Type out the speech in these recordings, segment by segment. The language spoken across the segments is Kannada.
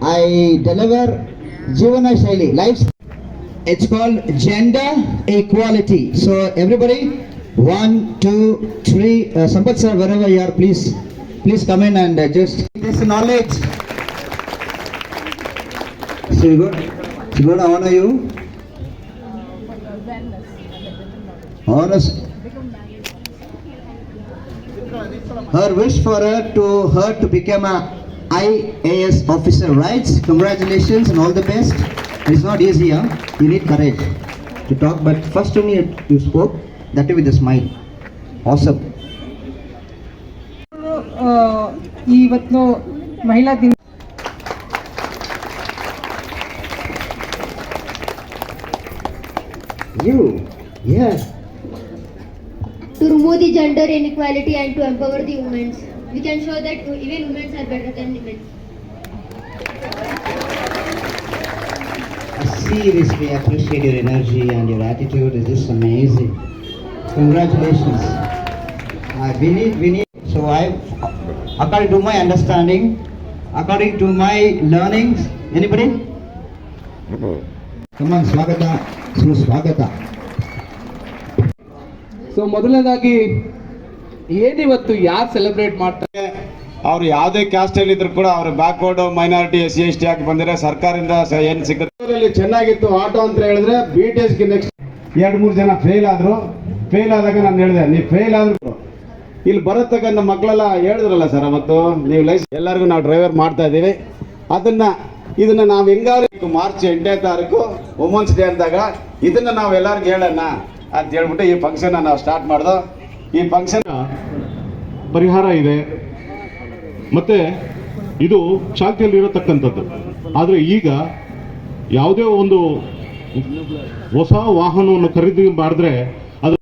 I deliver Jivana Shaili life. It's called gender equality. So everybody, 1, 2, 3. Sampath sir, wherever you are, please come in and just this knowledge. So good. How are you? Honest. Her wish for her to become a IAS officer, right? Congratulations and all the best. It's not easy, huh? You need courage to talk, but first to me you spoke, that with a smile. Awesome. ಇವತ್ತು ಮಹಿಳಾ ದಿನ to remove the gender inequality and to empower the women. We can show that even women are better than men. I seriously appreciate your energy and your attitude. It is amazing. Congratulations. We need. So according to my understanding, according to my learnings, anybody? Come on, Swagata. So ಮೊದಲನೇದಾಗಿ ಏನಿವತ್ತು ಯಾರು ಸೆಲೆಬ್ರೇಟ್ ಮಾಡ್ತಾರೆ, ಅವ್ರು ಯಾವುದೇ ಕ್ಯಾಸ್ಟ್ ಅಲ್ಲಿ ಇದ್ರು ಕೂಡ ಅವ್ರ ಬ್ಯಾಕ್ವರ್ಡ್ ಮೈನಾರಿಟಿ SC/ST ಆಗಿ ಬಂದಿದ್ರೆ ಸರ್ಕಾರದಿಂದ ಏನ್ ಸಿಗುತ್ತೆ. ಚೆನ್ನಾಗಿತ್ತು ಆಟೋ ಅಂತ ಹೇಳಿದ್ರೆ BTS ಗೆ ನೆಕ್ಸ್ಟ್ 2-3 ಜನ ಫೇಲ್ ಆದಾಗ ನಾನು ಹೇಳಿದೆ, ನೀವು ಫೇಲ್ ಆದ್ರು ಇಲ್ಲಿ ಬರತಕ್ಕಂಥ ಮಕ್ಕಳೆಲ್ಲ ಹೇಳಿದ್ರಲ್ಲ ಸರ್, ಅವತ್ತು ನೀವು ಲೈಸೆನ್ಸ್ ಎಲ್ಲರಿಗೂ ನಾವು ಡ್ರೈವರ್ ಮಾಡ್ತಾ ಇದೀವಿ. ಇದನ್ನ ನಾವು ಹೆಂಗಾರು ಮಾರ್ಚ್ 8ನೇ ತಾರೀಕು ವುಮೆನ್ಸ್ ಡೇ ಅಂದಾಗ ಇದನ್ನ ನಾವು ಎಲ್ಲರಿಗೂ ಹೇಳೋಣ ಅಂತ ಹೇಳ್ಬಿಟ್ಟು ಈ ಫಂಕ್ಷನ್ ನಾವು ಸ್ಟಾರ್ಟ್ ಮಾಡ್ದೋ. ಈ ಫಂಕ್ಷನ್ ಪರಿಹಾರ ಇದೆ, ಮತ್ತೆ ಇದು ಚಾಲ್ತಿಯಲ್ಲಿ ಇರತಕ್ಕಂಥದ್ದು. ಆದರೆ ಈಗ ಯಾವುದೇ ಒಂದು ಹೊಸ ವಾಹನವನ್ನು ಖರೀದಿ ಮಾಡಿದ್ರೆ ಅದು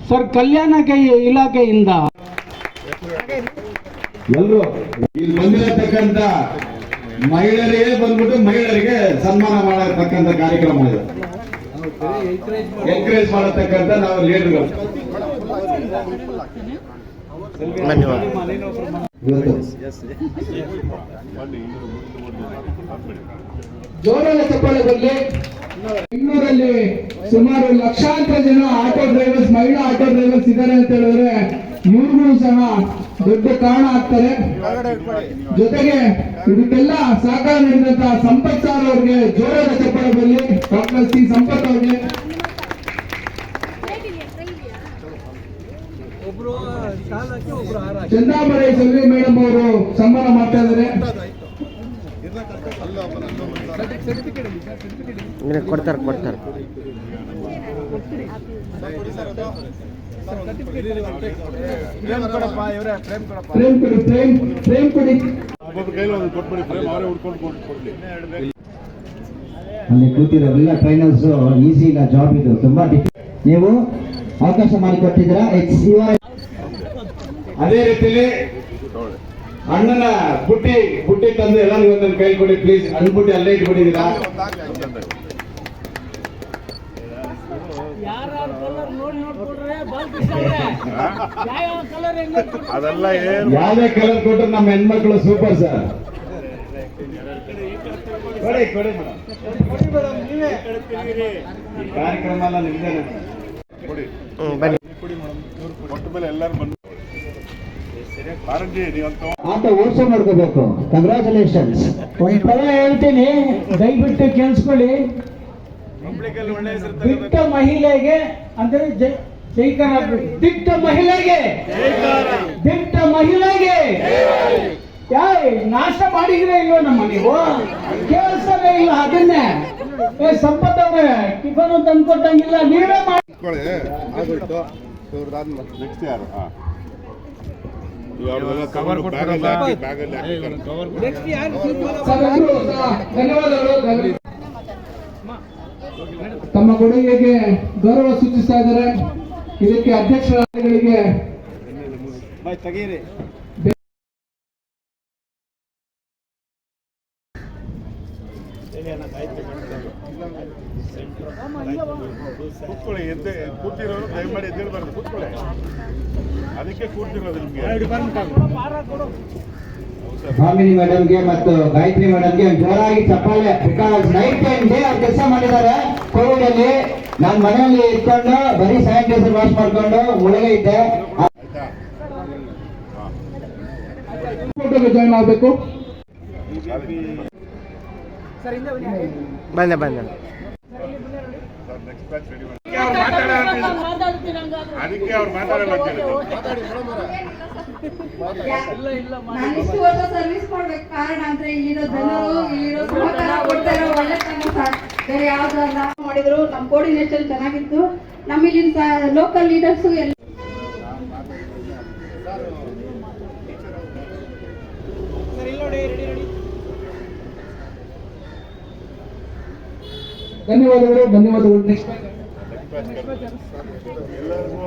ಸರ್ ಕಲ್ಯಾಣ ಇಲಾಖೆಯಿಂದ ಎಲ್ಲರೂ ಇಲ್ಲಿ ಬಂದಿರತಕ್ಕಂಥ ಮಹಿಳೆಯರಿಗೆ ಬಂದ್ಬಿಟ್ಟು ಮಹಿಳೆಯರಿಗೆ ಸನ್ಮಾನ ಮಾಡತಕ್ಕಂಥ ಕಾರ್ಯಕ್ರಮ ಇದೆ. ಎಂಕರೇಜ್ ಮಾಡತಕ್ಕಂಥ ನಾವು ಲೀಡರ್ಗಳು. ಜೋರಾದ ಚಪ್ಪಾಳೆ ಬರಲಿ. ಬೆಂಗಳೂರಲ್ಲಿ ಸುಮಾರು ಲಕ್ಷಾಂತರ ಜನ ಆಟೋ ಡ್ರೈವರ್ಸ್, ಮಹಿಳಾ ಆಟೋ ಡ್ರೈವರ್ಸ್ ಇದ್ದಾರೆ ಅಂತ ಹೇಳಿದ್ರೆ ಇವ್ರಿಗೂ ಸಹ ದೊಡ್ಡ ಕಾರಣ ಆಗ್ತಾರೆ. ಜೊತೆಗೆ ಇದಕ್ಕೆಲ್ಲ ಸಹಕಾರ ನೀಡಿದಂತಹ ಸಂಪತ್ ಸರ್ ಅವ್ರಿಗೆ ಜೋರಾದ ಚಪ್ಪಾಳೆ ಬರಲಿ. ಡಾಕ್ಟರ್ ಸಿ ಸಂಪತ್ ಅವ್ರಿಗೆ. ಚಂದಾಮರೈ ಸೆಲ್ವಿ ಮೇಡಮ್ ಅವರು ಸನ್ಮಾನ ಮಾಡ್ತಾ ಇದ್ದಾರೆ. ಕೊಡ್ತಾರೆ ಪ್ರೇಮ್ ಕೊಡಿ. ಅಲ್ಲಿ ಕೂತಿರೋರೆಲ್ಲ ಟ್ರೈನರ್ಸ್ ಈಸಿ ಇಲ್ಲ ಜಾಬ್, ಇದು ತುಂಬಾ ನೀವು ಅವಕಾಶ ಮಾಡಿಕೊಟ್ಟಿದ್ದೀರಾ. ಅದೇ ರೀತಿಲಿ ಅಣ್ಣನ ಬುಟ್ಟಿ ತಂದು ಎಲ್ಲರಿಗೂ ಒಂದೊಂದು ಕೈ ಕೊಡಿ ಪ್ಲೀಸ್. ಅಣ್ಣ ಬುಟ್ಟಿ ಅಲ್ಲೇ ಇಟ್ಬಿಟ್ಟಿದ್ದೀರಾ? ಅದೆಲ್ಲ ಏನು ಯಾವುದೇ ಕಲರ್ ಕೊಟ್ಟರು ನಮ್ಮ ಹೆಣ್ಮಕ್ಳು ಸೂಪರ್ ಸರ್. ಕೊಡಿ ಕೊಡಿ ಮೇಡಮ್, ಈ ಕಾರ್ಯಕ್ರಮ ಎಲ್ಲ ನಿಮ್ದೇನೆ. ಕೊಡಿ ಒಟ್ಟು ಮೇಲೆ ಎಲ್ಲರೂ ಬಂದು ಆರೋಗ್ಯ ನೀವಂತ ಆಟ ಓಡಿಸೋ ಮಾಡ್ಕೋಬೇಕು. ಕಂಗ್ರ್ಯಾಚುಲೇಷನ್ಸ್. ಒಂದ್ ಪದ ಹೇಳ್ತೀನಿ, ದಯವಿಟ್ಟು ಕೇಳಿಸ್ಕೊಳ್ಳಿ. ದಿಟ್ಟ ಮಹಿಳೆಗೆ ಅಂದ್ರೆ ಜೈಕಾರ, ದಿಟ್ಟ ಮಹಿಳೆಗೆ, ದಿಟ್ಟ ಮಹಿಳೆಗೆ ನಾಶ ಮಾಡಿದ್ರೆ ಇಲ್ವೋ ನಮ್ಮ ನೀವು ಕೇಳಿಸಲೇ ಇಲ್ಲ ಅದನ್ನೇ. ಸಂಪತ್ ಅವ್ರೆ ಟಿಫನ್ ತಂದ್ಕೊಟ್ಟಂಗಿಲ್ಲ, ನೀವೇ ಮಾಡಿ. ಆಗೋಯ್ತು. ನೆಕ್ಸ್ಟ್ ಯಾರು? ಕವರ್ ಬ್ಯಾಗಲ್ಲಿ ಸರ್, ಎಲ್ರೂ ಸಹ ಧನ್ಯವಾದಗಳು. ತಮ್ಮ ಕೊಡುಗೆಗೆ ಗೌರವ ಸೂಚಿಸ್ತಾ ಇದ್ದಾರೆ. ಇದಕ್ಕೆ ಅಧ್ಯಕ್ಷರಿಗೆ ತೆಗೀರಿ. ಕೂತ್ಕೊಳ್ಳಿ, ಎದ್ದೆ ಕೂತಿರೋರು ದಯಮಾಡಿ ಎದ್ದೇಳಬಾರ್ದು, ಕೂತ್ಕೊಳ್ಳಿ. ಅದಕ್ಕೆ ಕೂರ್ತಿರೋದು ನಿಮ್ಗೆ. ಭಾಮಿನಿ ಮೇಡಮ್ಗೆ ಮತ್ತು ಗಾಯತ್ರಿ ಮೇಡಮ್ಗೆ ಜೋರಾಗಿ ಚಪ್ಪಾಳೆ. ಬಿಕಾಸ್ ನೈಟ್ ಅಂಡ್ ಡೇ ಅವ್ರು ಕೆಲಸ ಮಾಡಿದ್ದಾರೆ. ಕೋವಿಡ್ ಅಲ್ಲಿ ನಾನು ಮನೆಯಲ್ಲಿ ಇಟ್ಕೊಂಡು ಬರೀ ಸ್ಯಾನಿಟೈಸರ್ ವಾಶ್ ಮಾಡ್ಕೊಂಡು ಮುಳುಗೆ ಇದ್ದೆ. ಫೋಟೋಗೆ ಜಾಯ್ನ್ ಆಗಬೇಕು. ಬಂದೆ ನೆಕ್ಸ್ಟ್ ಬ್ಯಾಚ್ ರೆಡಿ ಮಾಡಿ. ಅದಕ್ಕೆ ಅವ್ರು ಮಾತಾಡಲ್ಲ ಅಂತ ಹೇಳಿದ್ರು. ನಾನು ಇಷ್ಟು ವರ್ಷ ಸರ್ವಿಸ್ ಮಾಡ್ಬೇಕು ಕಾರಣ ಅಂದ್ರೆ ಇಲ್ಲಿರೋ ಜನರು, ಇಲ್ಲಿರೋ ಸಹಕಾರ ಕೊಡ್ತಾ ಇರೋ ಒಳ್ಳೆತನ ಸರ್, ಬೇರೆ ಯಾವ್ದು ಅಲ್ಲ. ಮಾಡಿದ್ರು, ನಮ್ಮ ಕೋರ್ಡಿನೇಷನ್ ಚೆನ್ನಾಗಿತ್ತು. ನಮ್ಮ ಇಲ್ಲಿನ ಲೋಕಲ್ ಲೀಡರ್ಸು ಎಲ್ಲ ಧನ್ಯವಾದಗಳು. ನೆಕ್ಸ್ಟ್ ಎಲ್ಲರಿಗೂ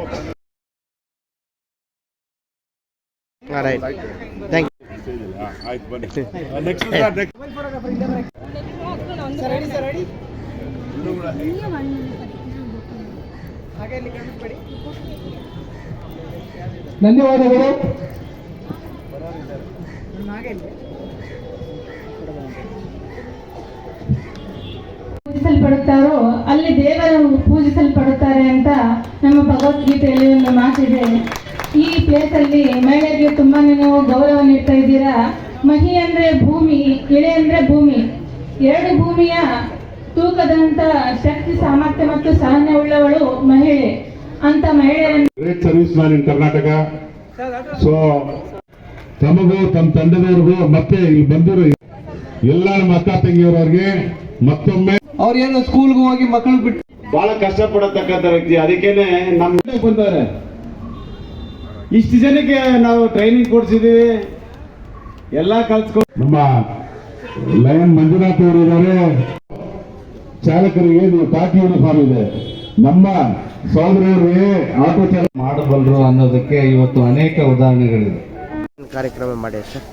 ಆಯ್ತು, ಬನ್ನಿ. ನೆಕ್ಸ್ಟ್ ಧನ್ಯವಾದಗಳು. ಪೂಜಿಸಲ್ಪಡುತ್ತಾರೋ ಅಲ್ಲಿ ದೇವರು ಪೂಜಿಸಲ್ಪಡುತ್ತಾರೆ ಅಂತ ನಮ್ಮ ಭಗವದ್ಗೀತೆಯಲ್ಲಿ ಒಂದು ಮಾತಿದೆ. ಈ ಪ್ಲೇಸ್ ಅಲ್ಲಿ ಮಹಿಳೆಯರಿಗೆ ತುಂಬಾನೇ ನೀವು ಗೌರವ ನೀಡ್ತಾ ಇದ್ದೀರಾ. ಮಹಿ ಅಂದ್ರೆ ಭೂಮಿ, ಇಳೆ ಅಂದ್ರೆ ಭೂಮಿ, ಎರಡು ಭೂಮಿಯ ತೂಕದಂತ ಶಕ್ತಿ, ಸಾಮರ್ಥ್ಯ ಮತ್ತು ಸಹನೆ ಉಳ್ಳವಳು ಮಹಿಳೆ. ಅಂತ ಮಹಿಳೆಯರನ್ನು great service man in Karnataka. So ತಮಗೂ ತಮ್ಮ ತಂಡದವ್ರಿಗೂ ಮತ್ತೆ ಇಲ್ಲಿ ಬಂದಿರೋ ಎಲ್ಲ ನಮ್ಮ ಅಕ್ಕ ತಂಗಿಯವರವ್ರಿಗೆ ಮತ್ತೊಮ್ಮೆ ಅವ್ರು ಏನೋ ಸ್ಕೂಲ್ಗೆ ಹೋಗಿ ಮಕ್ಕಳು ಬಿಟ್ಟು ಬಹಳ ಕಷ್ಟಪಡತಕ್ಕಂಥ ವ್ಯಕ್ತಿ. ಅದಕ್ಕೇನೆ ನಮ್ಮ ಬಂದವ್ರೆ. ಇಷ್ಟು ಜನಕ್ಕೆ ನಾವು ಟ್ರೈನಿಂಗ್ ಕೊಡ್ಸಿದೀವಿ, ಎಲ್ಲ ಕಲ್ತ್ಕೊಂಡು. ನಮ್ಮ ಲಯನ್ ಮಂಜುನಾಥ್ ಅವರು ಇದ್ದಾರೆ. ಚಾಲಕರಿಗೆ ನೀವು ಕಾಕಿ ಯೂನಿಫಾರ್ಮ್ ಇದೆ. ನಮ್ಮ ಸೋದರರಿಗೆ ಆಟೋ ಚಾಲಕ ಮಾಡಬಲ್ಲರು ಅನ್ನೋದಕ್ಕೆ ಇವತ್ತು ಅನೇಕ ಉದಾಹರಣೆಗಳಿವೆ. ಕಾರ್ಯಕ್ರಮ ಮಾಡಿ ಸರ್.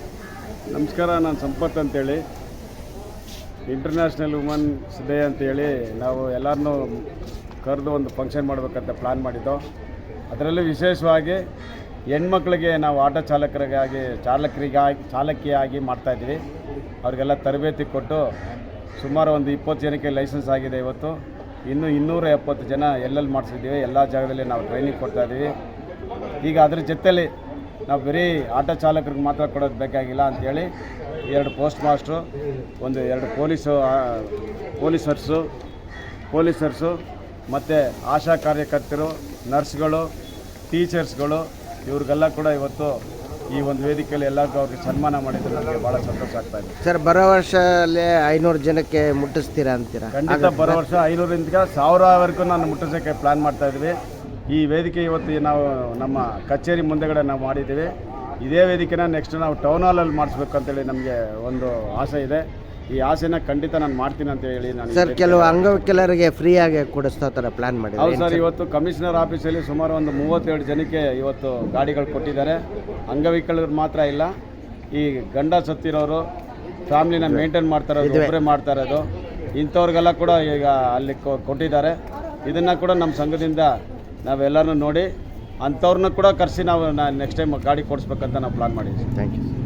ನಮಸ್ಕಾರ, ನಾನು ಸಂಪತ್ ಅಂತೇಳಿ. ಇಂಟರ್ನ್ಯಾಷನಲ್ ವುಮನ್ಸ್ ಡೇ ಅಂತೇಳಿ ನಾವು ಎಲ್ಲರನ್ನೂ ಕರೆದು ಒಂದು ಫಂಕ್ಷನ್ ಮಾಡಬೇಕಂತ ಪ್ಲ್ಯಾನ್ ಮಾಡಿದ್ದೋ. ಅದರಲ್ಲೂ ವಿಶೇಷವಾಗಿ ಹೆಣ್ಮಕ್ಳಿಗೆ ನಾವು ಆಟೋ ಚಾಲಕಿಯಾಗಿ ಮಾಡ್ತಾಯಿದ್ವಿ. ಅವ್ರಿಗೆಲ್ಲ ತರಬೇತಿ ಕೊಟ್ಟು ಸುಮಾರು ಒಂದು 20 ಜನಕ್ಕೆ ಲೈಸೆನ್ಸ್ ಆಗಿದೆ. ಇವತ್ತು ಇನ್ನೂ 270 ಜನ ಎಲ್ಲೆಲ್ಲಿ ಮಾಡಿಸಿದ್ದೀವಿ. ಎಲ್ಲ ಜಾಗದಲ್ಲಿ ನಾವು ಟ್ರೈನಿಂಗ್ ಕೊಡ್ತಾಯಿದ್ದೀವಿ. ಈಗ ಅದ್ರ ಜೊತೆಯಲ್ಲಿ ನಾವು ಬರೀ ಆಟೋ ಚಾಲಕರಿಗೆ ಮಾತ್ರ ಕೊಡೋದು ಬೇಕಾಗಿಲ್ಲ ಅಂಥೇಳಿ 2 ಪೋಸ್ಟ್ ಮಾಸ್ಟ್ರು, 2 ಪೊಲೀಸರ್ಸು ಮತ್ತು ಆಶಾ ಕಾರ್ಯಕರ್ತರು, ನರ್ಸ್ಗಳು, ಟೀಚರ್ಸ್ಗಳು, ಇವ್ರಿಗೆಲ್ಲ ಕೂಡ ಇವತ್ತು ಈ ಒಂದು ವೇದಿಕೆಯಲ್ಲಿ ಎಲ್ಲರಿಗೂ ಅವ್ರಿಗೆ ಸನ್ಮಾನ ಮಾಡಿದ್ರೆ ನನಗೆ ಭಾಳ ಸಂತೋಷ ಆಗ್ತಾ ಇದೆ ಸರ್. ಬರೋ ವರ್ಷಲ್ಲೇ 500 ಜನಕ್ಕೆ ಮುಟ್ಟಿಸ್ತೀರಾ ಅಂತೀರಾ? ಖಂಡಿತ ಬರೋ ವರ್ಷ 500ರಿಂದ 1000ವರೆಗೂ ನಾನು ಮುಟ್ಟಿಸೋಕ್ಕೆ ಪ್ಲ್ಯಾನ್ ಮಾಡ್ತಾಯಿದ್ವಿ. ಈ ವೇದಿಕೆ ಇವತ್ತು ನಾವು ನಮ್ಮ ಕಚೇರಿ ಮುಂದೆಗಡೆ ನಾವು ಮಾಡಿದ್ದೀವಿ. ಇದೇ ವೇದಿಕೆನ ನೆಕ್ಸ್ಟ್ ನಾವು ಟೌನ್ ಹಾಲಲ್ಲಿ ಮಾಡಿಸ್ಬೇಕು ಅಂತೇಳಿ ನಮಗೆ ಒಂದು ಆಸೆ ಇದೆ. ಈ ಆಸೆನ ಖಂಡಿತ ನಾನು ಮಾಡ್ತೀನಿ ಅಂತ ಹೇಳಿ ನಾನು ಸರ್. ಕೆಲವು ಅಂಗವಿಕಲರಿಗೆ ಫ್ರೀಯಾಗಿ ಕೊಡಿಸ್ತಾ ಥರ ಪ್ಲಾನ್ ಮಾಡಿ. ಹೌದು ಸರ್. ಇವತ್ತು ಕಮಿಷನರ್ ಆಫೀಸಲ್ಲಿ ಸುಮಾರು ಒಂದು 32 ಜನಕ್ಕೆ ಇವತ್ತು ಗಾಡಿಗಳು ಕೊಟ್ಟಿದ್ದಾರೆ. ಅಂಗವಿಕಲರು ಮಾತ್ರ ಇಲ್ಲ, ಈ ಗಂಡ ಸತ್ತಿರೋರು, ಫ್ಯಾಮ್ಲಿನ ಮೇಂಟೈನ್ ಮಾಡ್ತಾ ಇರೋದು, ಒಬ್ಬರೇ ಮಾಡ್ತಾ ಇರೋದು, ಇಂಥವ್ರಿಗೆಲ್ಲ ಕೂಡ ಈಗ ಅಲ್ಲಿ ಕೊಟ್ಟಿದ್ದಾರೆ. ಇದನ್ನು ಕೂಡ ನಮ್ಮ ಸಂಘದಿಂದ ನಾವೆಲ್ಲರೂ ನೋಡಿ ಅಂಥವ್ರನ್ನ ಕೂಡ ಕರೆಸಿ ನಾವು ನೆಕ್ಸ್ಟ್ ಟೈಮ್ ಗಾಡಿ ಕೊಡಿಸ್ಬೇಕಂತ ನಾವು ಪ್ಲಾನ್ ಮಾಡಿದ್ದೀವಿ. Thank you.